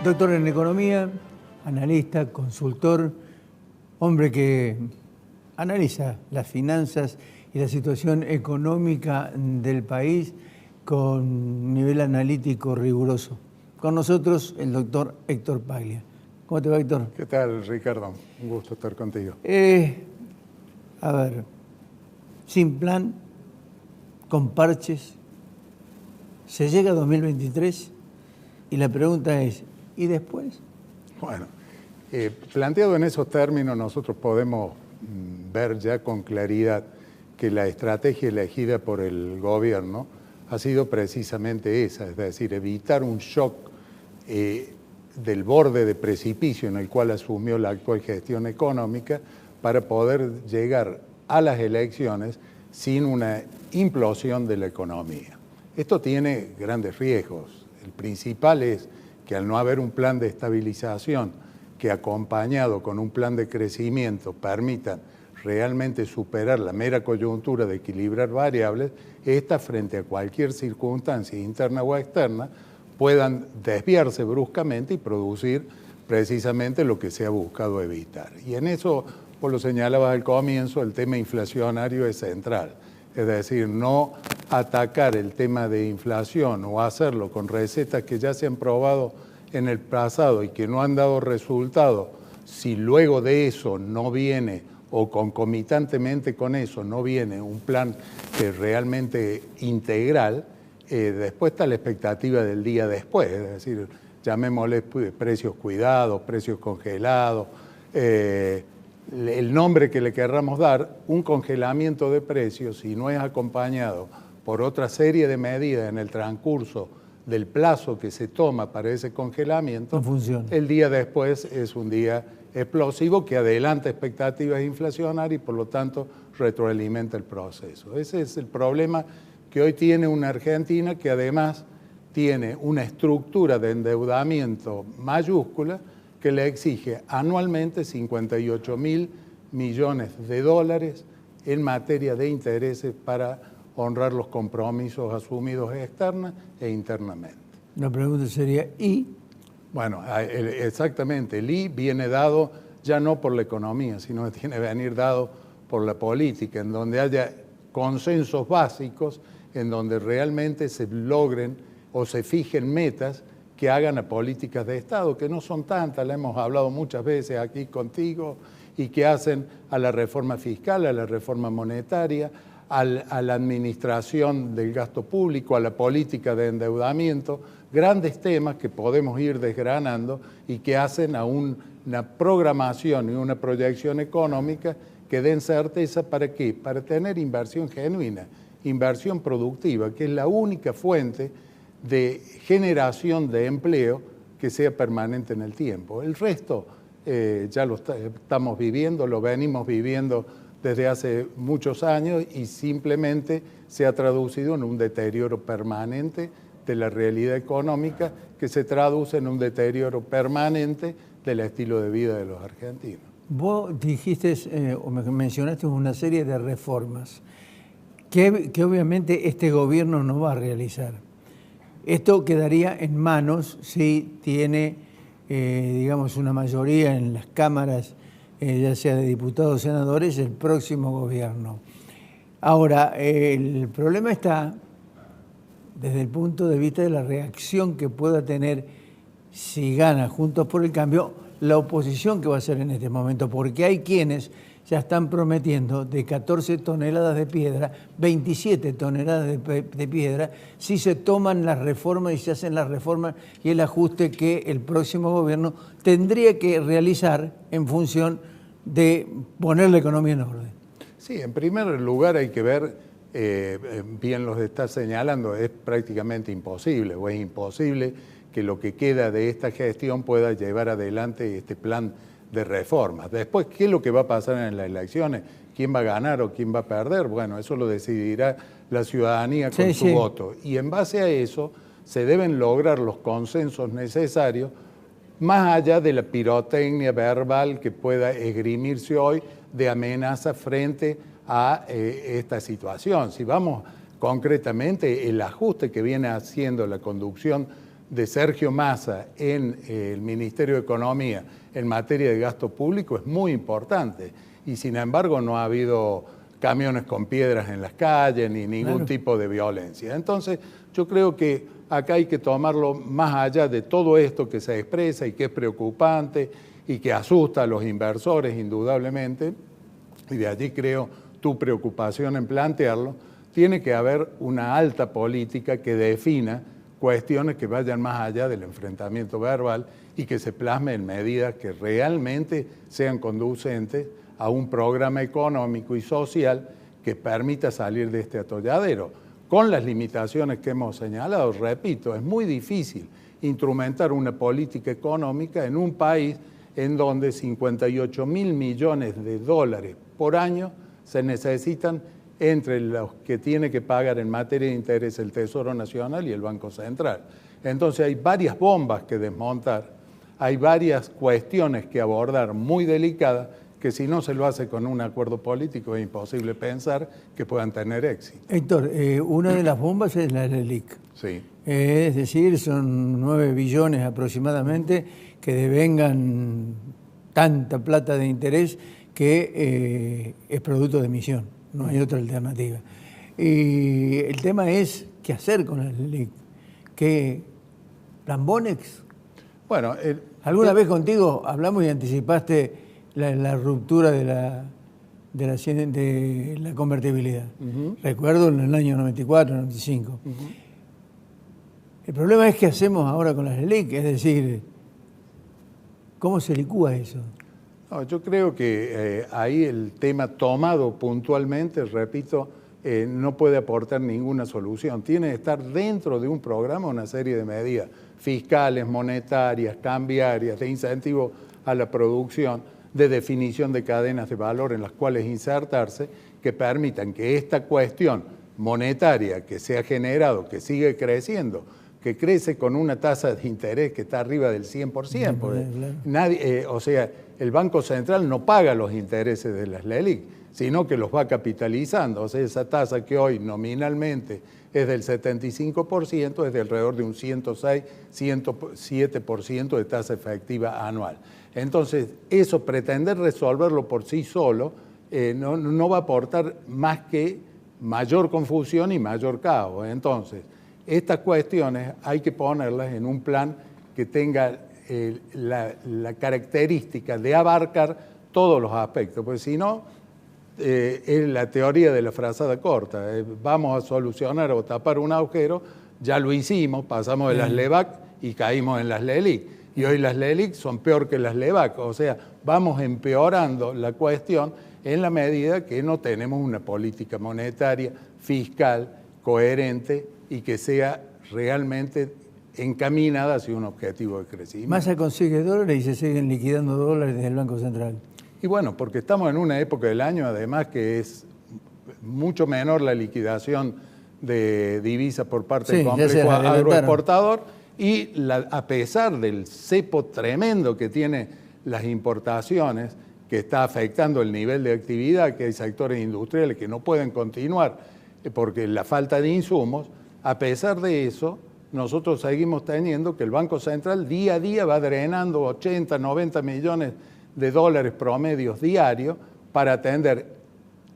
Doctor en economía, analista, consultor, hombre que analiza las finanzas y la situación económica del país con un nivel analítico riguroso. Con nosotros el doctor Héctor Paglia. ¿Cómo te va, Héctor? ¿Qué tal, Ricardo? Un gusto estar contigo. A ver, sin plan, con parches, se llega a 2023 y la pregunta es, ¿y después? Bueno, planteado en esos términos, nosotros podemos ver ya con claridad que la estrategia elegida por el gobierno ha sido precisamente esa, es decir, evitar un shock del borde de precipicio en el cual asumió la actual gestión económica para poder llegar a las elecciones sin una implosión de la economía. Esto tiene grandes riesgos. El principal es que al no haber un plan de estabilización que acompañado con un plan de crecimiento permitan realmente superar la mera coyuntura de equilibrar variables, estas frente a cualquier circunstancia interna o externa puedan desviarse bruscamente y producir precisamente lo que se ha buscado evitar. Y en eso, por lo señalabas al comienzo, el tema inflacionario es central. Es decir, no atacar el tema de inflación o hacerlo con recetas que ya se han probado en el pasado y que no han dado resultado, si luego de eso no viene o concomitantemente con eso no viene un plan que realmente integral, después está la expectativa del día después, es decir, llamémosle precios cuidados, precios congelados, el nombre que le querramos dar, un congelamiento de precios, si no es acompañado por otra serie de medidas en el transcurso del plazo que se toma para ese congelamiento, no funciona. El día después es un día explosivo que adelanta expectativas inflacionarias y por lo tanto retroalimenta el proceso. Ese es el problema que hoy tiene una Argentina que además tiene una estructura de endeudamiento mayúscula que le exige anualmente 58.000 millones de dólares en materia de intereses para honrar los compromisos asumidos externa e internamente. La pregunta sería, ¿y? Bueno, exactamente, el I viene dado ya no por la economía, sino que tiene que venir dado por la política, en donde haya consensos básicos, en donde realmente se logren o se fijen metas que hagan a políticas de Estado, que no son tantas, la hemos hablado muchas veces aquí contigo, y que hacen a la reforma fiscal, a la reforma monetaria, a la administración del gasto público, a la política de endeudamiento, grandes temas que podemos ir desgranando y que hacen a una programación y una proyección económica que den certeza. ¿Para qué? Para tener inversión genuina, inversión productiva, que es la única fuente de generación de empleo que sea permanente en el tiempo. El resto ya lo estamos viviendo, lo venimos viviendo desde hace muchos años y simplemente se ha traducido en un deterioro permanente de la realidad económica que se traduce en un deterioro permanente del estilo de vida de los argentinos. Vos dijiste o mencionaste una serie de reformas que obviamente este gobierno no va a realizar. Esto quedaría en manos si tiene, digamos, una mayoría en las cámaras, ya sea de diputados o senadores, el próximo gobierno. Ahora, el problema está desde el punto de vista de la reacción que pueda tener si gana Juntos por el Cambio la oposición que va a hacer en este momento, porque hay quienes ya están prometiendo de 14 toneladas de piedra, 27 toneladas de piedra, si se toman las reformas y se hacen las reformas y el ajuste que el próximo gobierno tendría que realizar en función de poner la economía en orden. Sí, en primer lugar hay que ver, bien los está señalando, es prácticamente imposible o es imposible que lo que queda de esta gestión pueda llevar adelante este plan de reformas. Después, ¿qué es lo que va a pasar en las elecciones? ¿Quién va a ganar o quién va a perder? Bueno, eso lo decidirá la ciudadanía con su voto. Y en base a eso se deben lograr los consensos necesarios, más allá de la pirotecnia verbal que pueda esgrimirse hoy de amenaza frente a esta situación. Si vamos concretamente, el ajuste que viene haciendo la conducción de Sergio Massa en el Ministerio de Economía en materia de gasto público es muy importante y sin embargo no ha habido camiones con piedras en las calles ni ningún tipo de violencia. Entonces yo creo que acá hay que tomarlo más allá de todo esto que se expresa y que es preocupante y que asusta a los inversores indudablemente, y de allí creo tu preocupación en plantearlo. Tiene que haber una alta política que defina cuestiones que vayan más allá del enfrentamiento verbal y que se plasme en medidas que realmente sean conducentes a un programa económico y social que permita salir de este atolladero. Con las limitaciones que hemos señalado, repito, es muy difícil instrumentar una política económica en un país en donde 58.000 millones de dólares por año se necesitan entre los que tiene que pagar en materia de interés el Tesoro Nacional y el Banco Central. Entonces hay varias bombas que desmontar, hay varias cuestiones que abordar muy delicadas que si no se lo hace con un acuerdo político es imposible pensar que puedan tener éxito. Héctor, una de las bombas es la LELIC. Sí. Es decir, son 9 billones aproximadamente que devengan tanta plata de interés que es producto de emisión, no hay otra alternativa. Y el tema es qué hacer con la LELIC. ¿Qué plan Bonex? Bueno, alguna vez contigo hablamos y anticipaste la ruptura de la convertibilidad. Recuerdo en el año 94, 95. El problema es qué hacemos ahora con las LELIC, es decir, ¿cómo se licúa eso? No, yo creo que ahí el tema tomado puntualmente, repito, no puede aportar ninguna solución. Tiene que estar dentro de un programa una serie de medidas fiscales, monetarias, cambiarias, de incentivo a la producción, de definición de cadenas de valor en las cuales insertarse, que permitan que esta cuestión monetaria que se ha generado, que sigue creciendo, que crece con una tasa de interés que está arriba del 100%. Nadie, o sea, el Banco Central no paga los intereses de las LELIC, sino que los va capitalizando. O sea, esa tasa que hoy nominalmente es del 75%, es de alrededor de un 106, 107% de tasa efectiva anual. Entonces, eso, pretender resolverlo por sí solo, no va a aportar más que mayor confusión y mayor caos. Entonces, estas cuestiones hay que ponerlas en un plan que tenga la característica de abarcar todos los aspectos, porque si no, es la teoría de la frazada corta. Vamos a solucionar o tapar un agujero, ya lo hicimos, pasamos de las LEVAC y caímos en las LELIC. Y hoy las LELIC son peor que las LEVAC, o sea, vamos empeorando la cuestión en la medida que no tenemos una política monetaria, fiscal, coherente y que sea realmente encaminada hacia un objetivo de crecimiento. Massa consigue dólares y se siguen liquidando dólares desde el Banco Central. Y bueno, porque estamos en una época del año, además, que es mucho menor la liquidación de divisas por parte del complejo agroexportador y a pesar del cepo tremendo que tiene las importaciones, que está afectando el nivel de actividad, que hay sectores industriales que no pueden continuar porque la falta de insumos, a pesar de eso, nosotros seguimos teniendo que el Banco Central día a día va drenando 80, 90 millones de dólares promedios diarios para atender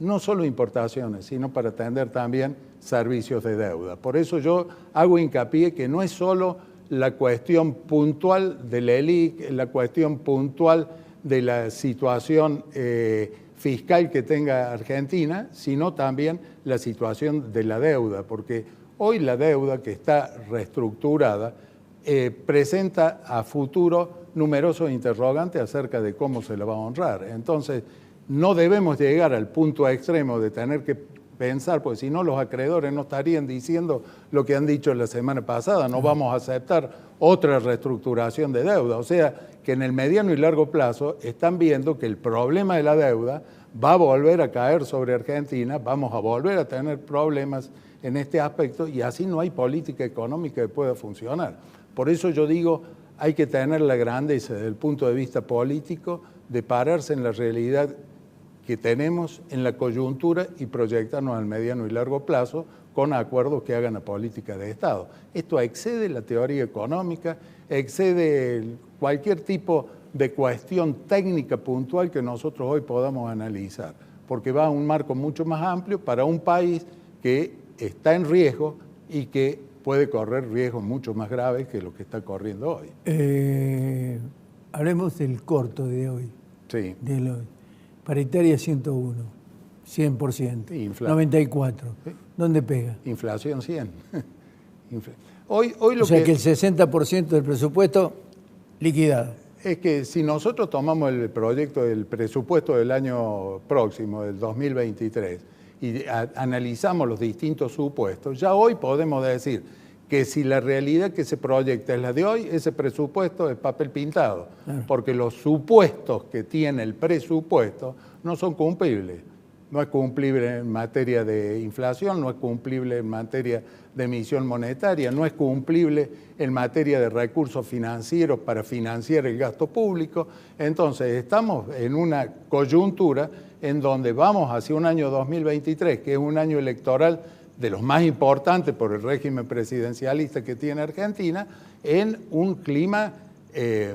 no solo importaciones, sino para atender también servicios de deuda. Por eso yo hago hincapié que no es solo la cuestión puntual de la LELIC, la cuestión puntual de la situación fiscal que tenga Argentina, sino también la situación de la deuda, porque hoy la deuda que está reestructurada presenta a futuro numerosos interrogantes acerca de cómo se la va a honrar. Entonces, no debemos llegar al punto extremo de tener que pensar, porque si no los acreedores no estarían diciendo lo que han dicho la semana pasada, no vamos a aceptar otra reestructuración de deuda. O sea, que en el mediano y largo plazo están viendo que el problema de la deuda va a volver a caer sobre Argentina, vamos a volver a tener problemas en este aspecto y así no hay política económica que pueda funcionar. Por eso yo digo, hay que tener la grandeza desde el punto de vista político de pararse en la realidad que tenemos en la coyuntura y proyectarnos al mediano y largo plazo con acuerdos que hagan la política de Estado. Esto excede la teoría económica, excede cualquier tipo de cuestión técnica puntual que nosotros hoy podamos analizar, porque va a un marco mucho más amplio para un país que está en riesgo y que puede correr riesgos mucho más graves que lo que está corriendo hoy. Hablemos del corto de hoy. Sí. De hoy. Paritaria 101, 100%, 94. ¿Sí? ¿Dónde pega? Inflación 100. Hoy lo o sea que el 60% del presupuesto liquidado. Es que si nosotros tomamos el proyecto del presupuesto del año próximo, del 2023, y analizamos los distintos supuestos, ya hoy podemos decir que si la realidad que se proyecta es la de hoy, ese presupuesto es papel pintado, porque los supuestos que tiene el presupuesto no son cumplibles. No es cumplible en materia de inflación, no es cumplible en materia de emisión monetaria, no es cumplible en materia de recursos financieros para financiar el gasto público. Entonces, estamos en una coyuntura en donde vamos hacia un año 2023, que es un año electoral de los más importantes por el régimen presidencialista que tiene Argentina, en un clima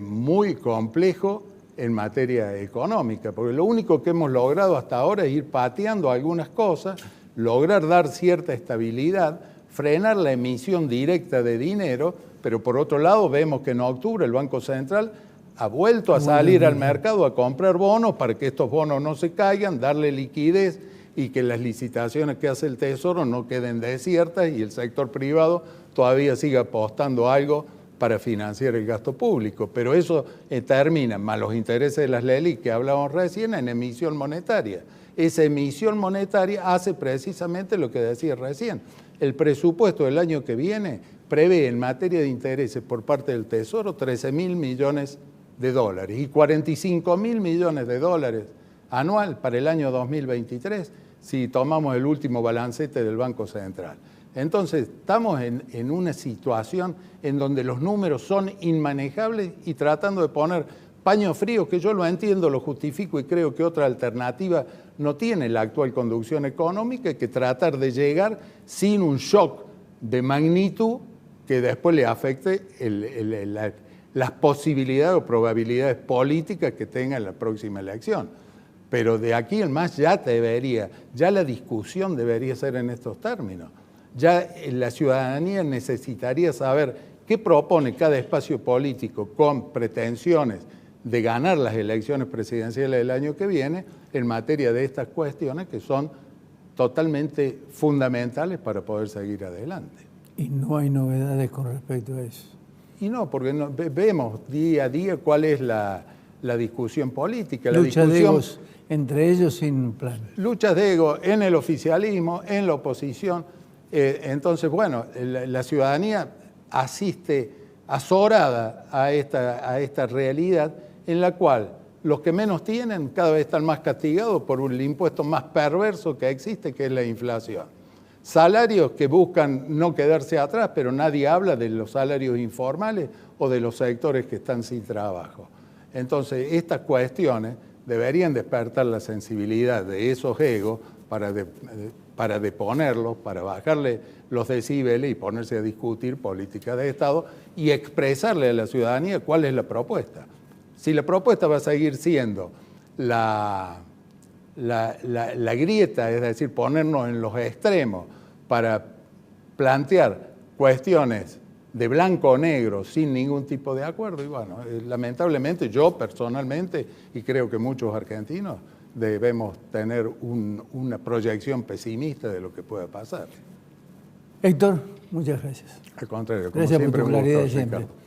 muy complejo en materia económica, porque lo único que hemos logrado hasta ahora es ir pateando algunas cosas, lograr dar cierta estabilidad, frenar la emisión directa de dinero, pero por otro lado vemos que en octubre el Banco Central ha vuelto a salir al mercado a comprar bonos para que estos bonos no se caigan, darle liquidez y que las licitaciones que hace el Tesoro no queden desiertas y el sector privado todavía siga apostando algo para financiar el gasto público, pero eso termina, más los intereses de las LELIQ que hablábamos recién, en emisión monetaria. Esa emisión monetaria hace precisamente lo que decía recién. El presupuesto del año que viene prevé en materia de intereses por parte del Tesoro 13.000 millones de dólares y 45.000 millones de dólares anual para el año 2023 si tomamos el último balancete del Banco Central. Entonces, estamos en una situación en donde los números son inmanejables y tratando de poner paño frío, que yo lo entiendo, lo justifico y creo que otra alternativa no tiene la actual conducción económica que tratar de llegar sin un shock de magnitud que después le afecte las posibilidades o probabilidades políticas que tenga en la próxima elección. Pero de aquí en más ya la discusión debería ser en estos términos. Ya la ciudadanía necesitaría saber qué propone cada espacio político con pretensiones de ganar las elecciones presidenciales del año que viene en materia de estas cuestiones que son totalmente fundamentales para poder seguir adelante. Y no hay novedades con respecto a eso. Y no, porque vemos día a día cuál es la discusión política. Lucha de egos entre ellos sin plan. Luchas de ego en el oficialismo, en la oposición. Entonces, bueno, la ciudadanía asiste azorada a esta realidad en la cual los que menos tienen cada vez están más castigados por el impuesto más perverso que existe, que es la inflación. Salarios que buscan no quedarse atrás, pero nadie habla de los salarios informales o de los sectores que están sin trabajo. Entonces, estas cuestiones deberían despertar la sensibilidad de esos egos para deponerlos, para bajarle los decibeles y ponerse a discutir política de Estado y expresarle a la ciudadanía cuál es la propuesta. Si la propuesta va a seguir siendo la grieta, es decir, ponernos en los extremos para plantear cuestiones de blanco o negro sin ningún tipo de acuerdo, y bueno, lamentablemente yo personalmente, y creo que muchos argentinos, debemos tener una proyección pesimista de lo que pueda pasar. Héctor, muchas gracias. Al contrario, como gracias siempre, por tu claridad un gusto, siempre. Ricardo.